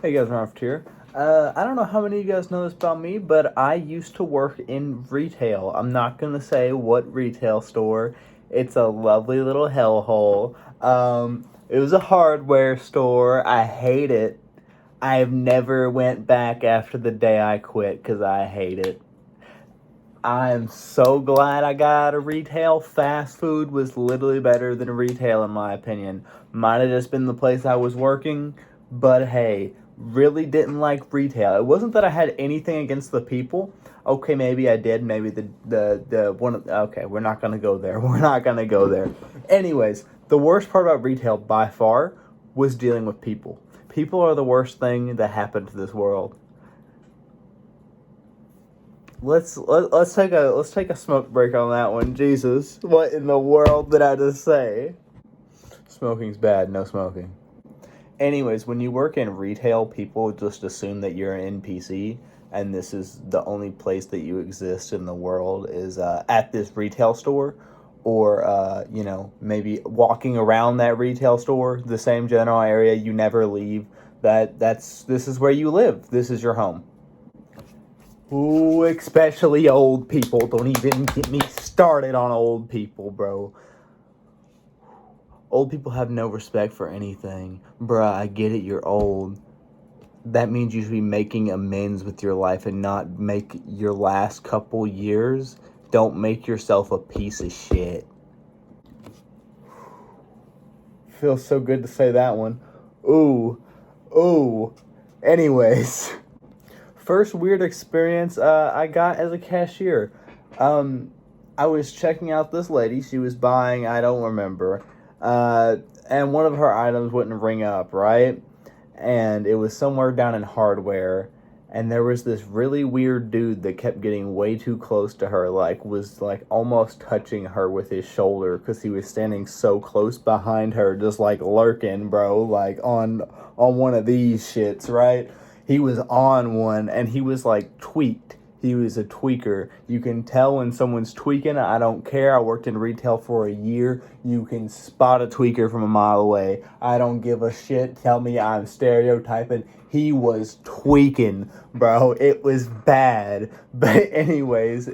Hey guys, Ralph here. I don't know how many of you guys know this about me, but I used to work in retail. I'm not gonna say what retail store. It's a lovely little hellhole. It was a hardware store. I hate it. I've never went back after the day I quit because I hate it. I'm so glad I got out of retail. Fast food was literally better than retail in my opinion. Might have just been the place I was working, but hey, really didn't like retail. It wasn't that I had anything against the people. Okay, maybe I did. Maybe the one. Okay, we're not gonna go there. We're not gonna go there. Anyways, the worst part about retail by far was dealing with people. People are the worst thing that happened to this world. Let's take a smoke break on that one. Jesus, what in the world did I just say? Smoking's bad. No smoking. Anyways, when you work in retail, people just assume that you're an NPC, and this is the only place that you exist in the world is at this retail store, or maybe walking around that retail store, the same general area. You never leave. This is where you live. This is your home. Ooh, especially old people. Don't even get me started on old people, bro. Old people have no respect for anything. Bruh, I get it, you're old. That means you should be making amends with your life and not make your last couple years. Don't make yourself a piece of shit. Feels so good to say that one. Ooh. Anyways. First weird experience I got as a cashier. I was checking out this lady. She was buying, I don't remember. And one of her items wouldn't ring up, right? And it was somewhere down in hardware. And there was this really weird dude that kept getting way too close to her, was almost touching her with his shoulder because he was standing so close behind her, just lurking, bro, on one of these shits, right? He was on one, and he was tweaked. He was a tweaker. You can tell when someone's tweaking. I don't care. I worked in retail for a year. You can spot a tweaker from a mile away. I don't give a shit. Tell me I'm stereotyping. He was tweaking, bro. It was bad. But anyways,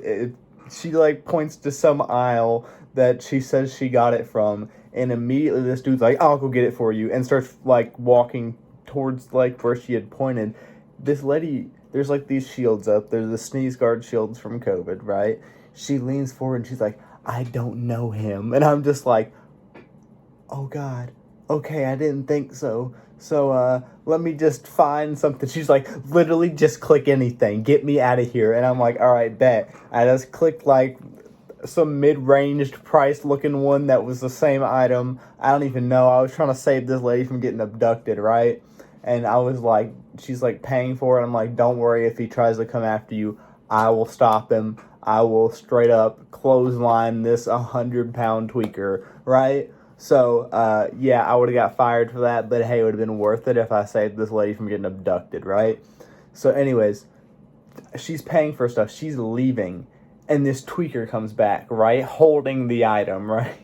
she points to some aisle that she says she got it from, and immediately this dude's like, "I'll go get it for you," and starts walking towards where she had pointed. This lady, there's these shields up. There's the sneeze guard shields from COVID, right? She leans forward and she's like, "I don't know him," and I'm just like, "Oh God, okay, I didn't think so. So let me just find something." She's like, "Literally, just click anything. Get me out of here." And I'm like, "All right, bet." I just clicked some mid-ranged price looking one that was the same item. I don't even know. I was trying to save this lady from getting abducted, right? And I was like, she's paying for it. I'm like, "Don't worry, if he tries to come after you, I will stop him. I will straight up clothesline this 100-pound tweaker," right? So, yeah, I would have got fired for that, but hey, it would have been worth it if I saved this lady from getting abducted, right? So anyways, she's paying for stuff. She's leaving, and this tweaker comes back, right? Holding the item, right?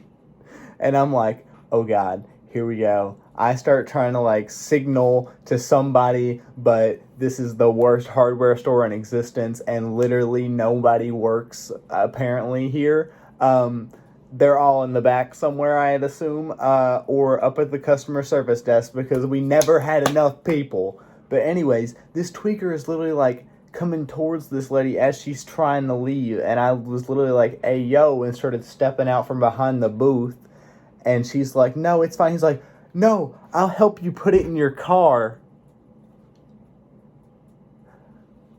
And I'm like, "Oh God, here we go." I start trying to signal to somebody, but this is the worst hardware store in existence, and literally nobody works apparently here. They're all in the back somewhere, I'd assume, or up at the customer service desk because we never had enough people. But anyways, this tweaker is literally coming towards this lady as she's trying to leave, and I was literally like, "Hey, yo," and started stepping out from behind the booth, and she's like, "No, it's fine." He's like, "No, I'll help you put it in your car."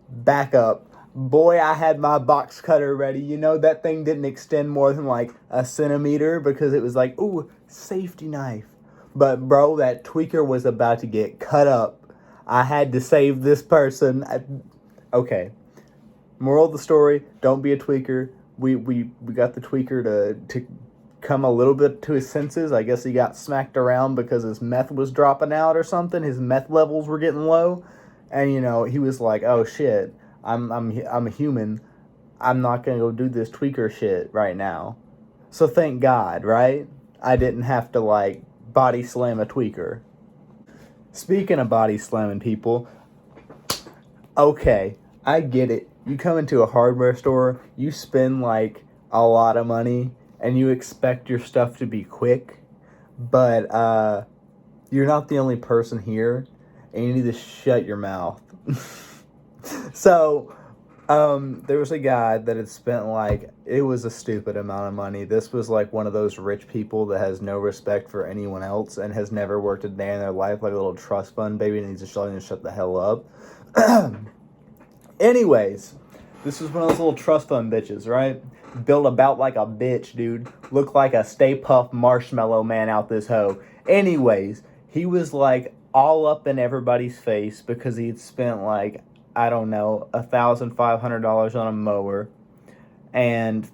Back up. Boy, I had my box cutter ready. You know, that thing didn't extend more than a centimeter because it was ooh, safety knife. But bro, that tweaker was about to get cut up. I had to save this person. Okay. Moral of the story, don't be a tweaker. We got the tweaker to come a little bit to his senses. I guess he got smacked around because his meth was dropping out or something. His meth levels were getting low. And he was like, "Oh shit, I'm a human. I'm not gonna go do this tweaker shit right now." So thank God, right? I didn't have to body slam a tweaker. Speaking of body slamming people, okay, I get it. You come into a hardware store, you spend like a lot of money, and you expect your stuff to be quick, but you're not the only person here, and you need to shut your mouth. So, there was a guy that had spent like, it was a stupid amount of money. This was like one of those rich people that has no respect for anyone else and has never worked a day in their life, like a little trust fund baby, and he's just telling you to shut the hell up. Anyways, this was one of those little trust fund bitches, right? Built about like a bitch, dude. Looked like a Stay Puft Marshmallow Man out this hoe. Anyways, he was like all up in everybody's face because he'd spent like, I don't know, $1,500 on a mower, and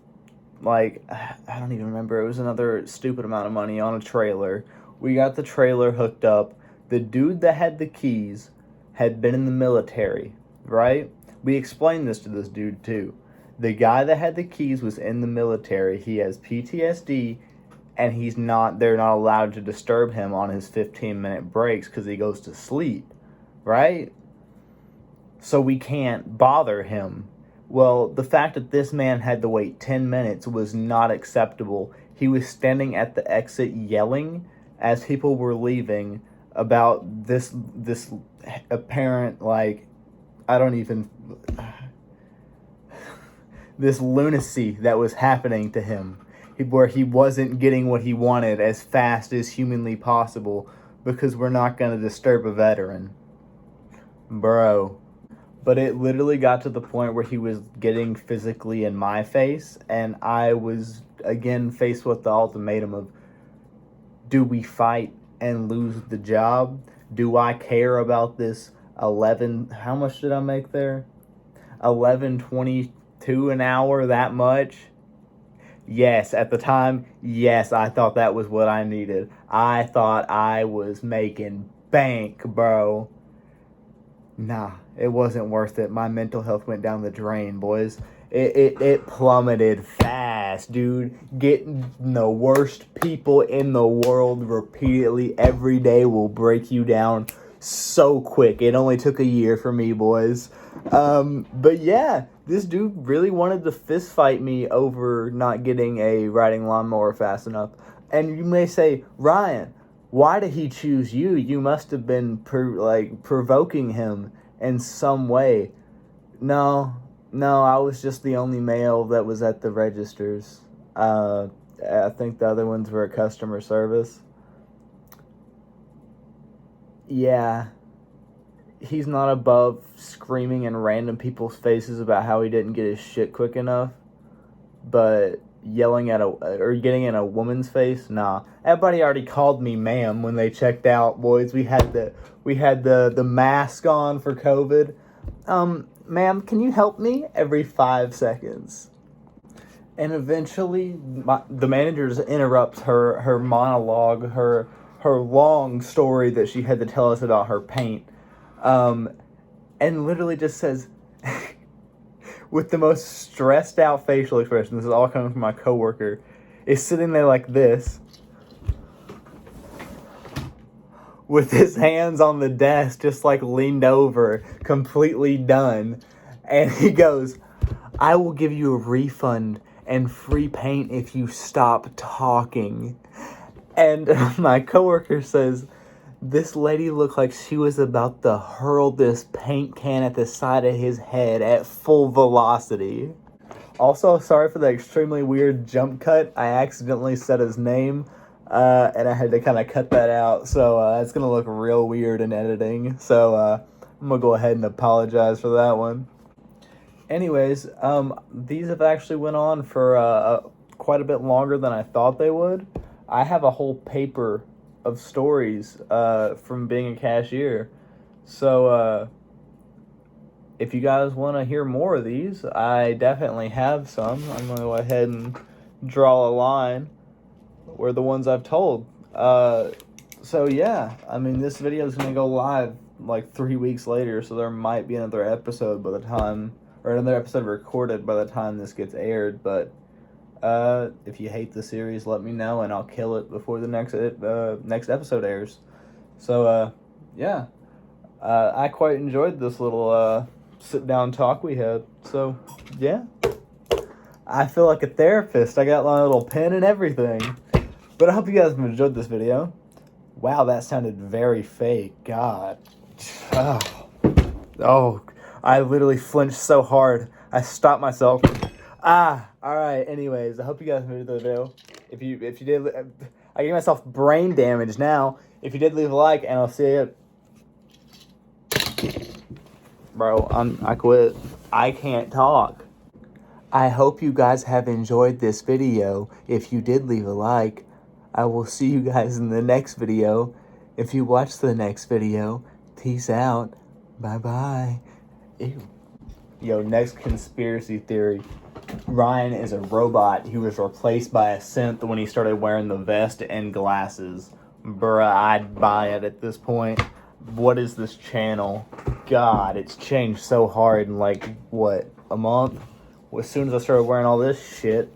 like, I don't even remember, it was another stupid amount of money on a trailer. We got the trailer hooked up. The dude that had the keys had been in the military, right? We explained this to this dude too. The guy that had the keys was in the military. He has PTSD, and they're not allowed to disturb him on his 15-minute breaks because he goes to sleep, right? So we can't bother him. Well, the fact that this man had to wait 10 minutes was not acceptable. He was standing at the exit yelling as people were leaving about this apparent, like, I don't even... this lunacy that was happening to him, where he wasn't getting what he wanted as fast as humanly possible because we're not going to disturb a veteran. Bro. But it literally got to the point where he was getting physically in my face, and I was, again, faced with the ultimatum of, do we fight and lose the job? Do I care about this how much did I make there? $11.22 an hour, that much? Yes, at the time, yes, I thought that was what I needed. I thought I was making bank, bro. Nah, it wasn't worth it. My mental health went down the drain, boys. It plummeted fast, dude. Getting the worst people in the world repeatedly every day will break you down so quick. It only took a year for me, boys. But yeah, this dude really wanted to fist fight me over not getting a riding lawnmower fast enough. And you may say, Ryan, why did he choose you? You must have been provoking him in some way. No, I was just the only male that was at the registers. I think the other ones were at customer service. Yeah, he's not above screaming in random people's faces about how he didn't get his shit quick enough, but yelling at getting in a woman's face, nah. Everybody already called me ma'am when they checked out, boys. We had the mask on for COVID. Ma'am, can you help me? Every 5 seconds. And eventually, the manager just interrupts her monologue, her long story that she had to tell us about her paint, and literally just says, with the most stressed out facial expression, this is all coming from my coworker, is sitting there like this, with his hands on the desk, just like leaned over, completely done. And he goes, I will give you a refund and free paint if you stop talking. And my coworker says, this lady looked like she was about to hurl this paint can at the side of his head at full velocity. Also, sorry for the extremely weird jump cut. I accidentally said his name, and I had to kind of cut that out. So it's going to look real weird in editing. So I'm going to go ahead and apologize for that one. Anyways, these have actually went on for quite a bit longer than I thought they would. I have a whole paper of stories from being a cashier. So if you guys want to hear more of these, I definitely have some. I'm going to go ahead and draw a line where the ones I've told. So yeah, I mean, this video is going to go live like 3 weeks later, so there might be another episode by the time, or another episode recorded by the time this gets aired, but if you hate the series, let me know, and I'll kill it before the next episode airs. So, yeah, I quite enjoyed this little sit down talk we had. So yeah, I feel like a therapist. I got my little pen and everything. But I hope you guys have enjoyed this video. Wow, that sounded very fake. God. Oh, I literally flinched so hard. I stopped myself. Alright, anyways, I hope you guys enjoyed the video. If you did, I gave myself brain damage now. If you did, leave a like, and I'll see you. Bro, I quit. I can't talk. I hope you guys have enjoyed this video. If you did, leave a like. I will see you guys in the next video. If you watch the next video, peace out. Bye-bye. Ew. Yo, next conspiracy theory. Ryan is a robot. He was replaced by a synth when he started wearing the vest and glasses. Bruh, I'd buy it at this point. What is this channel? God, it's changed so hard in like, what, a month? As soon as I started wearing all this shit.